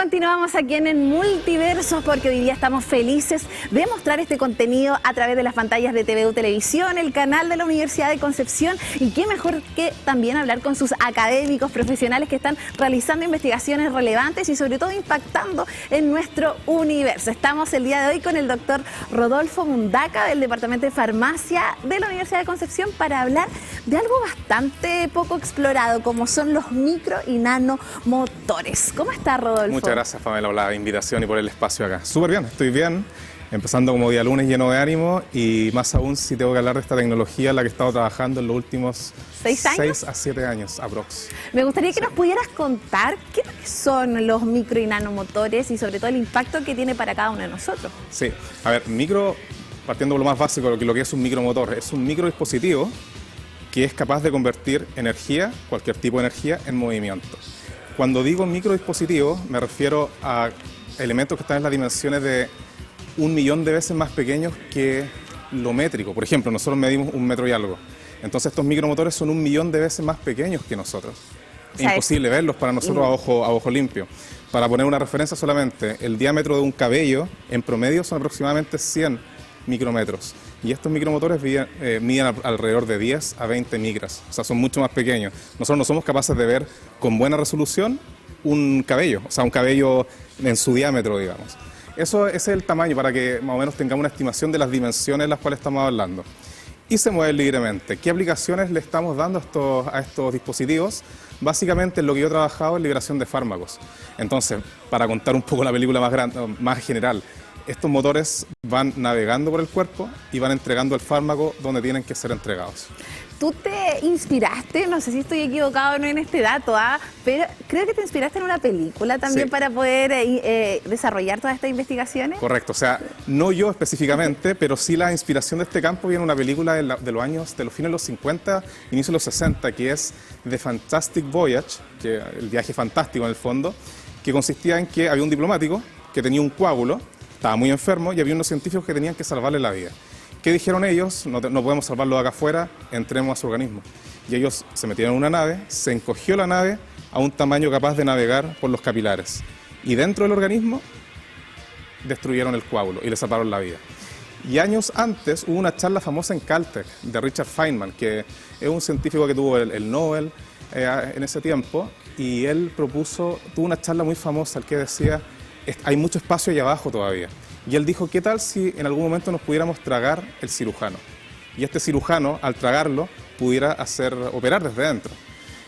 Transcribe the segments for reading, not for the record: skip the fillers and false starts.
Continuamos aquí en Multiversos porque hoy día estamos felices de mostrar este contenido a través de las pantallas de TVU Televisión, el canal de la Universidad de Concepción, y qué mejor que también hablar con sus académicos profesionales que están realizando investigaciones relevantes y sobre todo impactando en nuestro universo. Estamos el día de hoy con el doctor Rodolfo Mundaca del Departamento de Farmacia de la Universidad de Concepción para hablar de algo bastante poco explorado como son los micro y nanomotores. ¿Cómo está, Rodolfo? Muchas gracias, Pamela, por la invitación y por el espacio acá. Súper bien, estoy bien, empezando como día lunes lleno de ánimo y más aún si tengo que hablar de esta tecnología en la que he estado trabajando en los últimos 6 años. 6 a 7 años, aprox. Me gustaría que nos pudieras contar qué es lo que son los micro y nanomotores y sobre todo el impacto que tiene para cada uno de nosotros. Sí, a ver, micro, partiendo por lo más básico, lo que es un micromotor, es un microdispositivo que es capaz de convertir energía, cualquier tipo de energía, en movimiento. Cuando digo microdispositivo, me refiero a elementos que están en las dimensiones de 1.000.000 de veces más pequeños que lo métrico. Por ejemplo, nosotros medimos 1 metro y algo. Entonces estos micromotores son 1.000.000 de veces más pequeños que nosotros. Es imposible verlos para nosotros a ojo limpio. Para poner una referencia solamente, el diámetro de un cabello en promedio son aproximadamente 100 micrómetros. Y estos micromotores miden alrededor de 10 a 20 micras, o sea, son mucho más pequeños. Nosotros no somos capaces de ver con buena resolución un cabello, o sea, un cabello en su diámetro, digamos. Ese es el tamaño para que más o menos tengamos una estimación de las dimensiones de las cuales estamos hablando. Y se mueven libremente. ¿Qué aplicaciones le estamos dando a estos dispositivos? Básicamente en lo que yo he trabajado es liberación de fármacos. Entonces, para contar un poco la película más general, estos motores van navegando por el cuerpo y van entregando el fármaco donde tienen que ser entregados. Tú te inspiraste, no sé si estoy equivocado o no en este dato, pero creo que te inspiraste en una película también para poder desarrollar todas estas investigaciones. Correcto, o sea, no yo específicamente, pero sí la inspiración de este campo viene en una película de los fines de los 50, inicio de los 60, que es The Fantastic Voyage, que el viaje fantástico en el fondo, que consistía en que había un diplomático que tenía un coágulo, estaba muy enfermo y había unos científicos que tenían que salvarle la vida. ¿Qué dijeron ellos? No podemos salvarlo de acá afuera, entremos a su organismo. Y ellos se metieron en una nave, se encogió la nave a un tamaño capaz de navegar por los capilares. Y dentro del organismo destruyeron el coágulo y le salvaron la vida. Y años antes hubo una charla famosa en Caltech de Richard Feynman, que es un científico que tuvo el Nobel en ese tiempo, y él tuvo una charla muy famosa, el que decía: hay mucho espacio allá abajo todavía. Y él dijo, ¿qué tal si en algún momento nos pudiéramos tragar el cirujano? Y este cirujano, al tragarlo, pudiera operar desde dentro.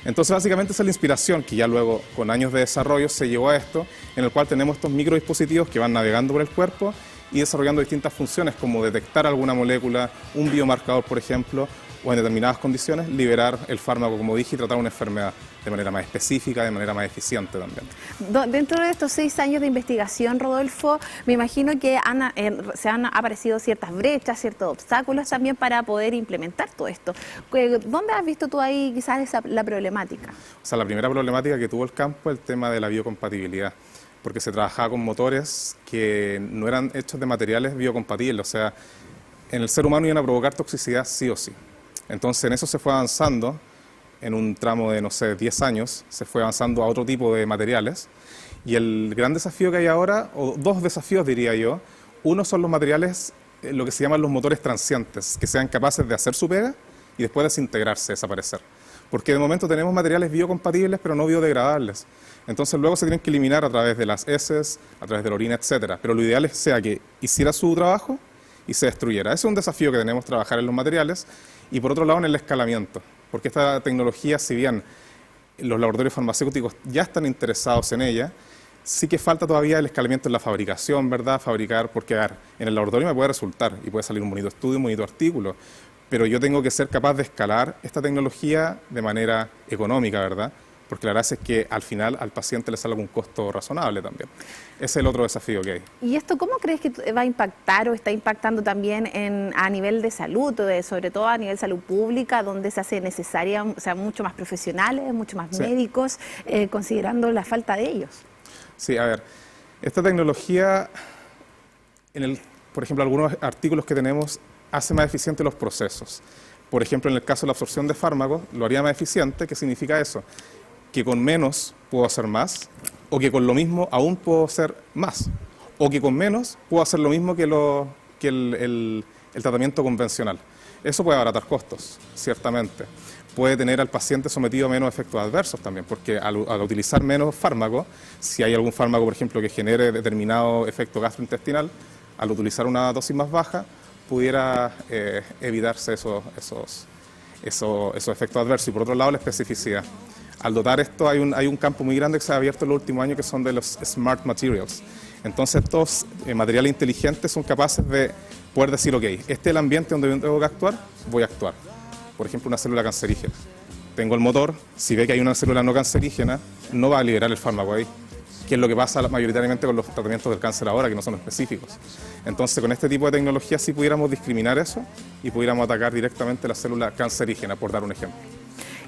Entonces, básicamente esa es la inspiración que ya luego, con años de desarrollo, se llevó a esto, en el cual tenemos estos microdispositivos que van navegando por el cuerpo y desarrollando distintas funciones, como detectar alguna molécula, un biomarcador, por ejemplo, o en determinadas condiciones, liberar el fármaco, como dije, y tratar una enfermedad de manera más específica, de manera más eficiente también. Dentro de estos 6 años de investigación, Rodolfo, me imagino que se han aparecido ciertas brechas, ciertos obstáculos también para poder implementar todo esto. ¿Dónde has visto tú ahí quizás la problemática? O sea, la primera problemática que tuvo el campo es el tema de la biocompatibilidad, porque se trabajaba con motores que no eran hechos de materiales biocompatibles, o sea, en el ser humano iban a provocar toxicidad sí o sí. Entonces, en eso se fue avanzando. En un tramo de, no sé, 10 años, se fue avanzando a otro tipo de materiales. Y el gran desafío que hay ahora, o 2 desafíos diría yo, uno son los materiales, lo que se llaman los motores transientes, que sean capaces de hacer su pega y después desintegrarse, desaparecer. Porque de momento tenemos materiales biocompatibles, pero no biodegradables. Entonces luego se tienen que eliminar a través de las heces, a través de la orina, etc. Pero lo ideal sea que hiciera su trabajo y se destruyera. Ese es un desafío que tenemos, trabajar en los materiales. Y por otro lado, en el escalamiento. Porque esta tecnología, si bien los laboratorios farmacéuticos ya están interesados en ella, sí que falta todavía el escalamiento en la fabricación, ¿verdad? Fabricar, porque a ver, en el laboratorio me puede resultar y puede salir un bonito estudio, un bonito artículo, pero yo tengo que ser capaz de escalar esta tecnología de manera económica, ¿verdad? Porque la verdad es que al final al paciente le sale algún costo razonable también. Ese es el otro desafío que hay. ¿Y esto cómo crees que va a impactar o está impactando también a nivel de salud, sobre todo a nivel de salud pública, donde se hace necesaria, o sea, mucho más profesionales, mucho más médicos, considerando la falta de ellos? Sí, a ver, esta tecnología, por ejemplo, algunos artículos que tenemos, hace más eficientes los procesos. Por ejemplo, en el caso de la absorción de fármacos, lo haría más eficiente. ¿Qué significa eso? Que con menos puedo hacer más, o que con lo mismo aún puedo hacer más, o que con menos puedo hacer lo mismo que el tratamiento convencional. Eso puede abaratar costos, ciertamente. Puede tener al paciente sometido a menos efectos adversos también, porque al utilizar menos fármacos, si hay algún fármaco, por ejemplo, que genere determinado efecto gastrointestinal, al utilizar una dosis más baja, pudiera evitarse esos efectos adversos. Y por otro lado, la especificidad. Al dotar esto, hay un campo muy grande que se ha abierto en los últimos años, que son de los smart materials. Entonces, estos materiales inteligentes son capaces de poder decir, ok, este es el ambiente donde tengo que actuar, voy a actuar. Por ejemplo, una célula cancerígena. Tengo el motor, si ve que hay una célula no cancerígena, no va a liberar el fármaco ahí, que es lo que pasa mayoritariamente con los tratamientos del cáncer ahora, que no son específicos. Entonces, con este tipo de tecnología sí pudiéramos discriminar eso y pudiéramos atacar directamente la célula cancerígena, por dar un ejemplo.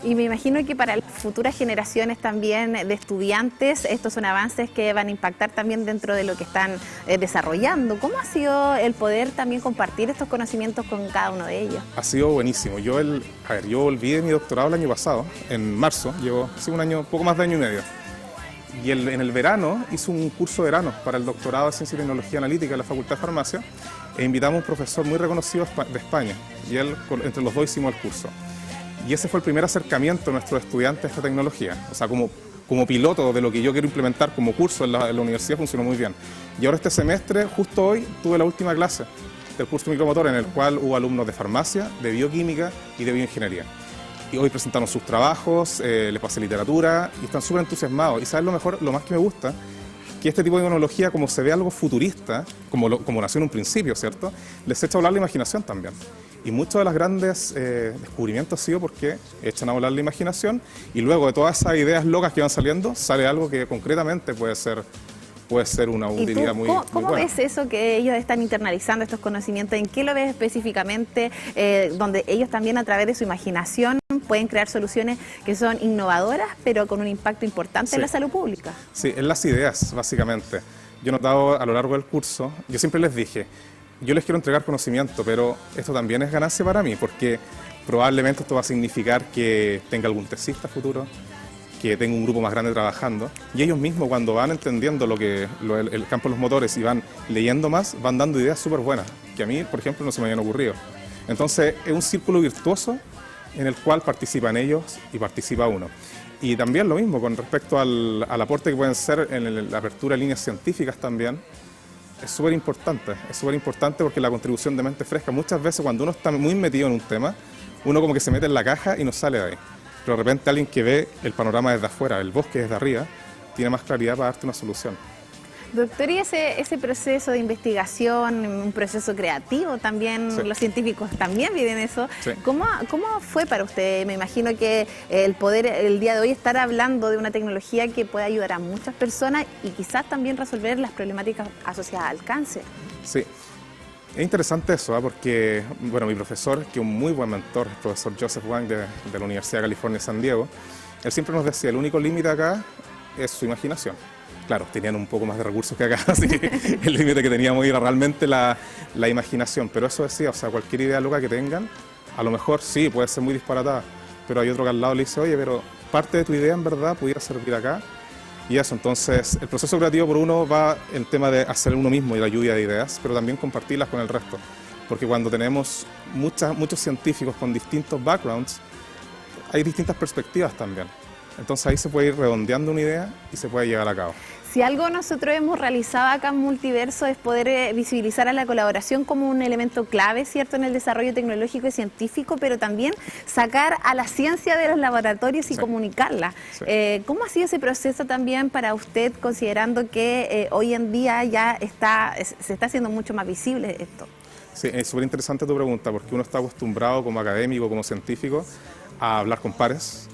Y me imagino que para las futuras generaciones también de estudiantes, estos son avances que van a impactar también dentro de lo que están desarrollando. ¿Cómo ha sido el poder también compartir estos conocimientos con cada uno de ellos? Ha sido buenísimo. Yo volví de mi doctorado el año pasado, en marzo, llevo un año, poco más de año y medio. Y en el verano hice un curso de verano para el doctorado de Ciencia y Tecnología Analítica de la Facultad de Farmacia e invitamos a un profesor muy reconocido de España y él, entre los dos hicimos el curso. Y ese fue el primer acercamiento de nuestros estudiantes a esta tecnología. O sea, como piloto de lo que yo quiero implementar como curso en la universidad funcionó muy bien. Y ahora este semestre, justo hoy, tuve la última clase del curso micromotor en el cual hubo alumnos de farmacia, de bioquímica y de bioingeniería. Y hoy presentaron sus trabajos, les pasé literatura y están súper entusiasmados. Y ¿sabes lo más que me gusta? Que este tipo de tecnología, como se ve algo futurista, como nació en un principio, ¿cierto? Les echa a volar la imaginación también. Y muchos de los grandes descubrimientos han sido porque echan a volar la imaginación y luego de todas esas ideas locas que van saliendo, sale algo que concretamente puede ser una utilidad muy buena. ¿Cómo ves eso que ellos están internalizando estos conocimientos? ¿En qué lo ves específicamente? Donde ellos también a través de su imaginación pueden crear soluciones que son innovadoras, pero con un impacto importante en la salud pública. Sí, en las ideas, básicamente. Yo he notado a lo largo del curso, yo siempre les dije, yo les quiero entregar conocimiento, pero esto también es ganancia para mí, porque probablemente esto va a significar que tenga algún tesista futuro, que tenga un grupo más grande trabajando, y ellos mismos cuando van entendiendo el campo de los motores y van leyendo más, van dando ideas súper buenas, que a mí, por ejemplo, no se me habían ocurrido. Entonces, es un círculo virtuoso en el cual participan ellos y participa uno. Y también lo mismo con respecto al aporte que pueden ser en la apertura de líneas científicas también, es súper importante porque la contribución de mente fresca, muchas veces cuando uno está muy metido en un tema, uno como que se mete en la caja y no sale de ahí. Pero de repente alguien que ve el panorama desde afuera, el bosque desde arriba, tiene más claridad para darte una solución. Doctor, y ese proceso de investigación, un proceso creativo también, sí. Los científicos también viven eso. Sí. ¿Cómo fue para usted? Me imagino que el poder el día de hoy estar hablando de una tecnología que puede ayudar a muchas personas y quizás también resolver las problemáticas asociadas al cáncer. Sí, es interesante eso, porque bueno, mi profesor, que es un muy buen mentor, el profesor Joseph Wang de la Universidad de California, San Diego, él siempre nos decía, el único límite acá es su imaginación. Claro, tenían un poco más de recursos que acá, así que el límite que teníamos era realmente la imaginación. Pero eso decía, o sea, cualquier idea loca que tengan, a lo mejor sí, puede ser muy disparatada, pero hay otro que al lado le dice, oye, pero parte de tu idea en verdad pudiera servir acá. Y eso, entonces, el proceso creativo por uno va en el tema de hacer uno mismo y la lluvia de ideas, pero también compartirlas con el resto. Porque cuando tenemos muchos científicos con distintos backgrounds, hay distintas perspectivas también. Entonces ahí se puede ir redondeando una idea y se puede llevar a cabo. Si algo nosotros hemos realizado acá en Multiverso es poder visibilizar a la colaboración como un elemento clave, ¿cierto?, en el desarrollo tecnológico y científico, pero también sacar a la ciencia de los laboratorios y sí. Comunicarla. Sí. ¿Cómo ha sido ese proceso también para usted, considerando que hoy en día ya se está haciendo mucho más visible esto? Sí, es súper interesante tu pregunta, porque uno está acostumbrado como académico, como científico, a hablar con pares,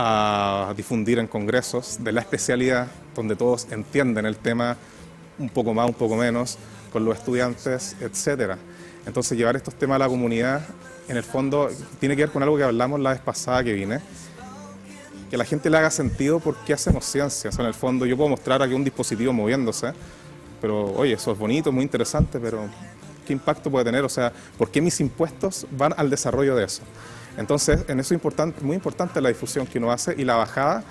a difundir en congresos de la especialidad donde todos entienden el tema un poco más, un poco menos, con los estudiantes, etcétera. Entonces llevar estos temas a la comunidad, en el fondo, tiene que ver con algo que hablamos la vez pasada que vine, que a la gente le haga sentido por qué hacemos ciencia. O sea, en el fondo yo puedo mostrar aquí un dispositivo moviéndose, pero oye, eso es bonito, muy interesante, pero ¿qué impacto puede tener? O sea, ¿por qué mis impuestos van al desarrollo de eso? Entonces, en eso es muy importante la difusión que uno hace y la bajada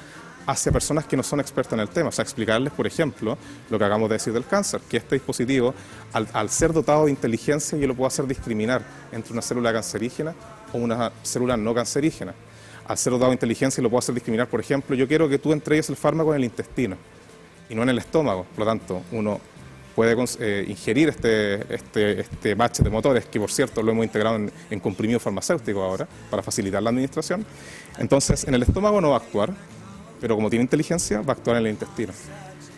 hacia personas que no son expertas en el tema. O sea, explicarles, por ejemplo, lo que acabamos de decir del cáncer, que este dispositivo, al ser dotado de inteligencia, yo lo puedo hacer discriminar entre una célula cancerígena o una célula no cancerígena. Al ser dotado de inteligencia, lo puedo hacer discriminar, por ejemplo, yo quiero que tú entregues el fármaco en el intestino y no en el estómago. Por lo tanto, uno puede ingerir este batch de motores, que por cierto lo hemos integrado en comprimido farmacéutico ahora, para facilitar la administración. Entonces, en el estómago no va a actuar, pero como tiene inteligencia, va a actuar en el intestino.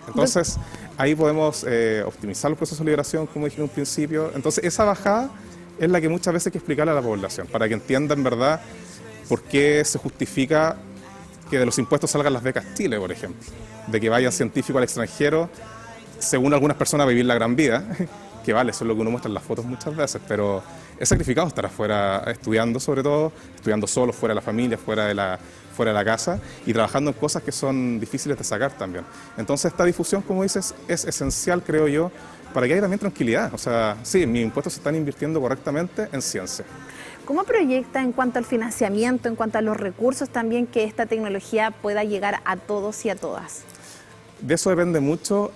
Entonces, ahí podemos optimizar los procesos de liberación, como dije en un principio. Entonces, esa bajada es la que muchas veces hay que explicarle a la población, para que entienda en verdad por qué se justifica que de los impuestos salgan las becas Chile, por ejemplo, de que vayan científicos al extranjero, según algunas personas, a vivir la gran vida, que vale, eso es lo que uno muestra en las fotos muchas veces, pero es sacrificado estar afuera estudiando, sobre todo, estudiando solo, fuera de la familia, fuera de la casa, y trabajando en cosas que son difíciles de sacar también. Entonces, esta difusión, como dices, es esencial, creo yo, para que haya también tranquilidad. O sea, sí, mis impuestos se están invirtiendo correctamente en ciencia. ¿Cómo proyecta en cuanto al financiamiento, en cuanto a los recursos también, que esta tecnología pueda llegar a todos y a todas? De eso depende mucho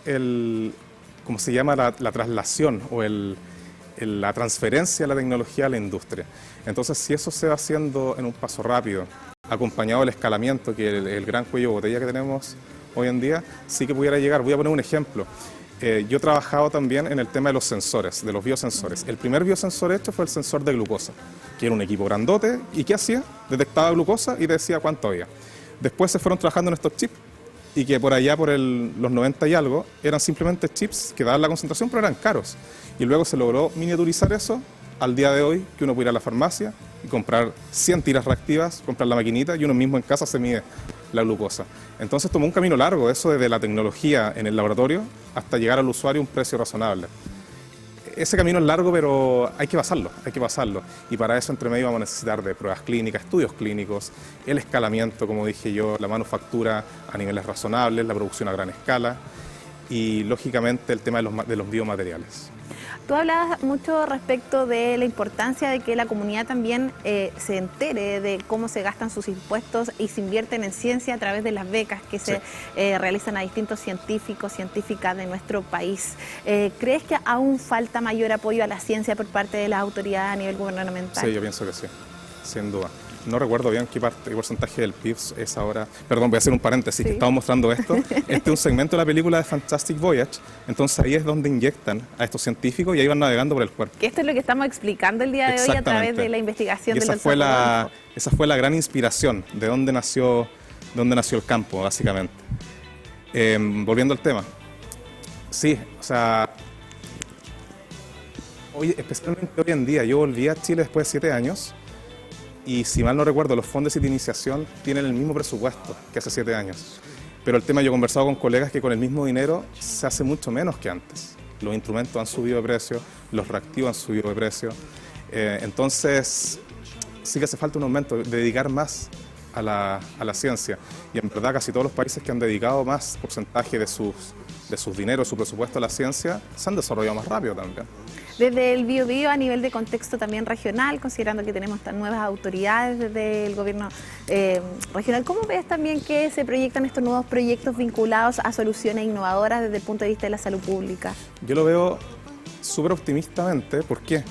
¿cómo se llama? La traslación o la transferencia de la tecnología a la industria. Entonces, si eso se va haciendo en un paso rápido, acompañado del escalamiento, que es el gran cuello de botella que tenemos hoy en día, sí que pudiera llegar. Voy a poner un ejemplo. Yo he trabajado también en el tema de los sensores, de los biosensores. El primer biosensor hecho fue el sensor de glucosa, que era un equipo grandote, y ¿qué hacía? Detectaba glucosa y te decía cuánto había. Después se fueron trabajando en estos chips, y que por allá, por los 90 y algo, eran simplemente chips que daban la concentración, pero eran caros. Y luego se logró miniaturizar eso al día de hoy, que uno puede ir a la farmacia y comprar 100 tiras reactivas, comprar la maquinita, y uno mismo en casa se mide la glucosa. Entonces tomó un camino largo eso, desde la tecnología en el laboratorio hasta llegar al usuario a un precio razonable. Ese camino es largo, pero hay que pasarlo, Y para eso, entre medio, vamos a necesitar de pruebas clínicas, estudios clínicos, el escalamiento, como dije yo, la manufactura a niveles razonables, la producción a gran escala y, lógicamente, el tema de los biomateriales. Tú hablabas mucho respecto de la importancia de que la comunidad también se entere de cómo se gastan sus impuestos y se invierten en ciencia a través de las becas que se realizan a distintos científicos, científicas de nuestro país. ¿Crees que aún falta mayor apoyo a la ciencia por parte de las autoridades a nivel gubernamental? Sí, yo pienso que sí, sin duda. No recuerdo bien qué porcentaje del PIB es ahora. Perdón, voy a hacer un paréntesis, que estamos mostrando esto. Este es un segmento de la película de Fantastic Voyage. Entonces ahí es donde inyectan a estos científicos y ahí van navegando por el cuerpo. Que esto es lo que estamos explicando el día de hoy a través de la investigación del doctor Rodolfo. Esa fue la gran inspiración de dónde nació el campo, básicamente. Volviendo al tema. Sí, o sea, especialmente hoy en día, yo volví a Chile después de 7 años. Y si mal no recuerdo, los fondos de iniciación tienen el mismo presupuesto que hace 7 años. Pero el tema, yo he conversado con colegas que con el mismo dinero se hace mucho menos que antes. Los instrumentos han subido de precio, los reactivos han subido de precio. Entonces, sí que hace falta un aumento, dedicar más a la ciencia. Y en verdad casi todos los países que han dedicado más porcentaje de sus dineros, su presupuesto a la ciencia, se han desarrollado más rápido también. Desde el Biobío, a nivel de contexto también regional, considerando que tenemos estas nuevas autoridades desde el gobierno regional, ¿cómo ves también que se proyectan estos nuevos proyectos vinculados a soluciones innovadoras desde el punto de vista de la salud pública? Yo lo veo súper optimistamente. ¿Por qué?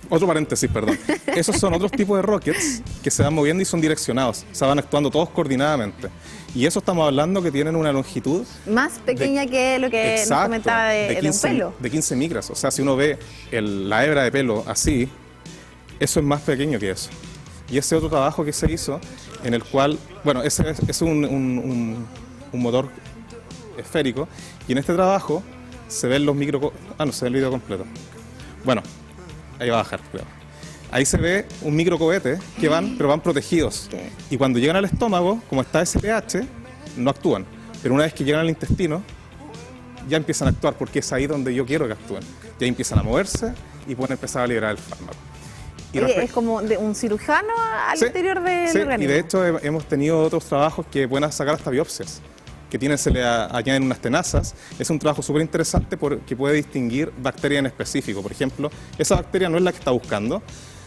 Otro paréntesis, perdón. Esos son otros tipos de rockets que se van moviendo y son direccionados, o sea, van actuando todos coordinadamente. Y eso estamos hablando que tienen una longitud más pequeña que lo que nos comentaba de 15, un pelo. De 15 micras. O sea, si uno ve la hebra de pelo así, eso es más pequeño que eso. Y ese otro trabajo que se hizo, en el cual, bueno, ese es un motor esférico, y en este trabajo se ven los no se ve el video completo. Bueno, ahí va a bajar, creo. Ahí se ve un microcohete que pero van protegidos. Okay. Y cuando llegan al estómago, como está ese pH, no actúan. Pero una vez que llegan al intestino, ya empiezan a actuar, porque es ahí donde yo quiero que actúen. Ya empiezan a moverse y pueden empezar a liberar el fármaco. Es como de un cirujano al interior del organismo. Y de hecho hemos tenido otros trabajos que pueden sacar hasta biopsias, que se le añaden unas tenazas. Es un trabajo súper interesante porque puede distinguir bacterias en específico. Por ejemplo, esa bacteria no es la que está buscando,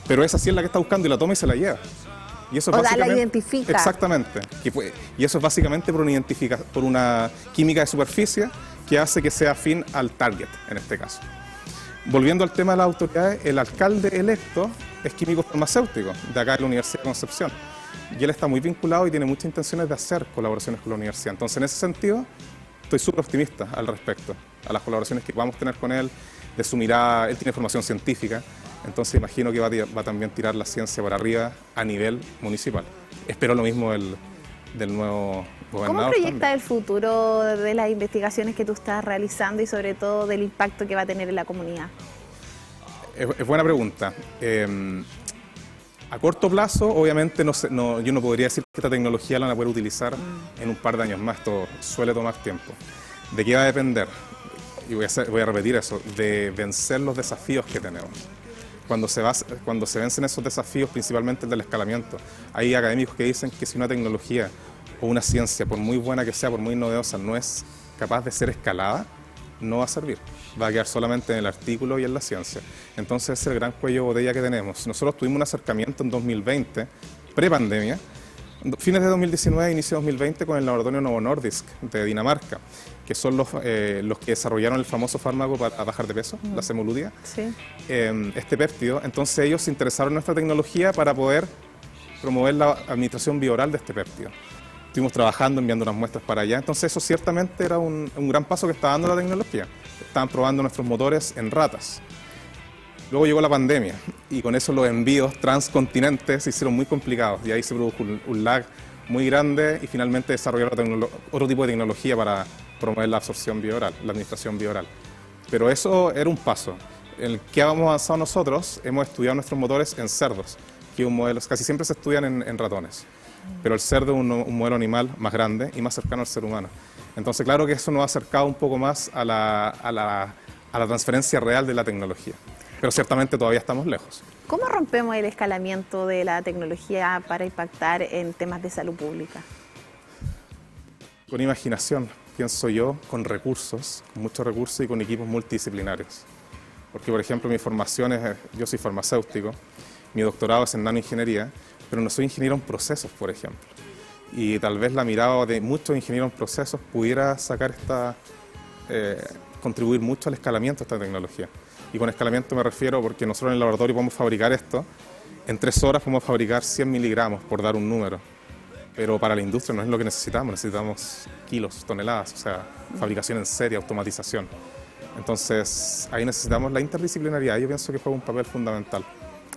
pero esa sí es la que está buscando y la toma y se la lleva. Y eso es O sea, la básicamente, identifica. exactamente. Y eso es básicamente por una química de superficie que hace que sea afín al target, en este caso. Volviendo al tema de las autoridades, el alcalde electo es químico farmacéutico de acá de la Universidad de Concepción. Y él está muy vinculado y tiene muchas intenciones de hacer colaboraciones con la universidad. Entonces, en ese sentido, estoy súper optimista al respecto, a las colaboraciones que vamos a tener con él, de su mirada. Él tiene formación científica, entonces imagino que va también a tirar la ciencia para arriba a nivel municipal. Espero lo mismo del nuevo gobernador. ¿Cómo proyecta también el futuro de las investigaciones que tú estás realizando y sobre todo del impacto que va a tener en la comunidad? Es buena pregunta. A corto plazo, obviamente, yo no podría decir que esta tecnología la van a poder utilizar en un par de años más. Esto suele tomar tiempo. ¿De qué va a depender? Y voy a repetir eso, de vencer los desafíos que tenemos. Cuando se vencen esos desafíos, principalmente el del escalamiento, hay académicos que dicen que si una tecnología o una ciencia, por muy buena que sea, por muy novedosa, no es capaz de ser escalada, no va a servir. Va a quedar solamente en el artículo y en la ciencia. Entonces ese es el gran cuello de botella que tenemos. Nosotros tuvimos un acercamiento en 2020, pre-pandemia, fines de 2019, inicio de 2020, con el laboratorio Novo Nordisk de Dinamarca, que son los que desarrollaron el famoso fármaco para bajar de peso, la semaglutida, Sí. este péptido. Entonces ellos se interesaron en nuestra tecnología para poder promover la administración bioral de este péptido. Estuvimos trabajando, enviando unas muestras para allá, entonces eso ciertamente era un gran paso que estaba dando la tecnología. Estaban probando nuestros motores en ratas. Luego llegó la pandemia y con eso los envíos transcontinentes se hicieron muy complicados y ahí se produjo un lag muy grande y finalmente desarrollaron otro tipo de tecnología para promover la absorción bioral, la administración bioral. Pero eso era un paso. En el que hemos avanzado nosotros, hemos estudiado nuestros motores en cerdos, que un modelo, casi siempre se estudian en ratones. Pero el cerdo es un modelo animal más grande y más cercano al ser humano. Entonces, claro que eso nos ha acercado un poco más a la transferencia real de la tecnología. Pero ciertamente todavía estamos lejos. ¿Cómo rompemos el escalamiento de la tecnología para impactar en temas de salud pública? Con imaginación, pienso yo, con recursos, con muchos recursos y con equipos multidisciplinarios. Porque, por ejemplo, mi formación yo soy farmacéutico, mi doctorado es en nanoingeniería, pero no soy ingeniero en procesos, por ejemplo. Y tal vez la mirada de muchos ingenieros en procesos pudiera contribuir mucho al escalamiento de esta tecnología. Y con escalamiento me refiero porque nosotros en el laboratorio podemos fabricar esto, en 3 horas podemos fabricar 100 miligramos, por dar un número. Pero para la industria no es lo que necesitamos kilos, toneladas, o sea, fabricación en serie, automatización. Entonces, ahí necesitamos la interdisciplinariedad, yo pienso que juega un papel fundamental.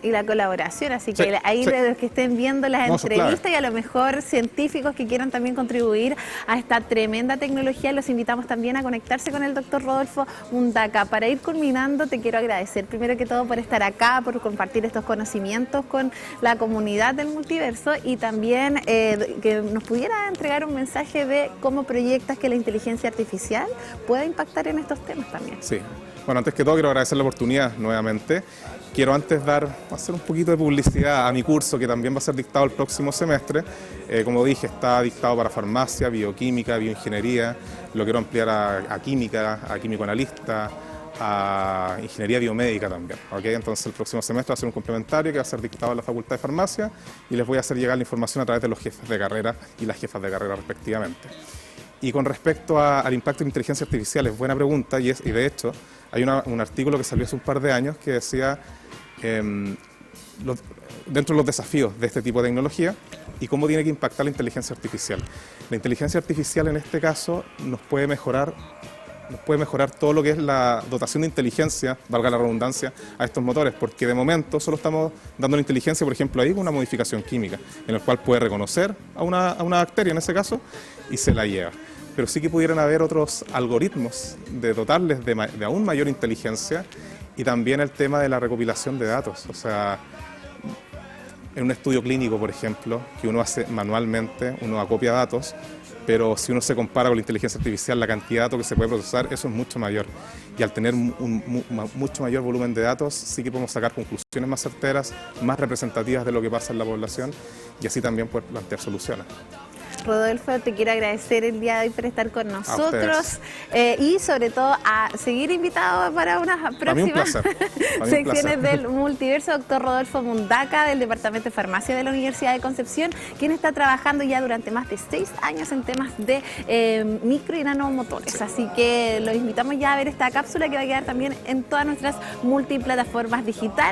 Y la colaboración, así que Sí, ahí sí. de los que estén viendo las No, eso es entrevistas clave. y a lo mejor científicos que quieran también contribuir a esta tremenda tecnología, los invitamos también a conectarse con el doctor Rodolfo Mundaca. Para ir culminando, te quiero agradecer primero que todo por estar acá, por compartir estos conocimientos con la comunidad del multiverso y también que nos pudiera entregar un mensaje de cómo proyectas que la inteligencia artificial pueda impactar en estos temas también. Sí. Bueno, antes que todo quiero agradecer la oportunidad nuevamente. Quiero antes hacer un poquito de publicidad a mi curso que también va a ser dictado el próximo semestre. Como dije, está dictado para farmacia, bioquímica, bioingeniería. Lo quiero ampliar a química, a químico analista, a ingeniería biomédica también. ¿Okay? Entonces el próximo semestre va a ser un complementario que va a ser dictado en la Facultad de Farmacia y les voy a hacer llegar la información a través de los jefes de carrera y las jefas de carrera respectivamente. Y con respecto al impacto de inteligencia artificial, es buena pregunta y de hecho hay un artículo que salió hace un par de años que decía dentro de los desafíos de este tipo de tecnología y cómo tiene que impactar la inteligencia artificial. La inteligencia artificial en este caso nos puede mejorar todo lo que es la dotación de inteligencia, valga la redundancia, a estos motores, porque de momento solo estamos dando la inteligencia, por ejemplo, ahí con una modificación química, en la cual puede reconocer a una bacteria en ese caso y se la lleva. Pero sí que pudieran haber otros algoritmos de dotarles de aún mayor inteligencia y también el tema de la recopilación de datos. O sea, en un estudio clínico, por ejemplo, que uno hace manualmente, uno acopia datos, pero si uno se compara con la inteligencia artificial, la cantidad de datos que se puede procesar, eso es mucho mayor. Y al tener mucho mayor volumen de datos, sí que podemos sacar conclusiones más certeras, más representativas de lo que pasa en la población y así también poder plantear soluciones. Rodolfo, te quiero agradecer el día de hoy por estar con nosotros ustedes. y sobre todo a seguir invitado para unas próximas secciones del multiverso. Doctor Rodolfo Mundaca, del Departamento de Farmacia de la Universidad de Concepción, quien está trabajando ya durante más de 6 años en temas de micro y nanomotores. Así que los invitamos ya a ver esta cápsula que va a quedar también en todas nuestras multiplataformas digitales.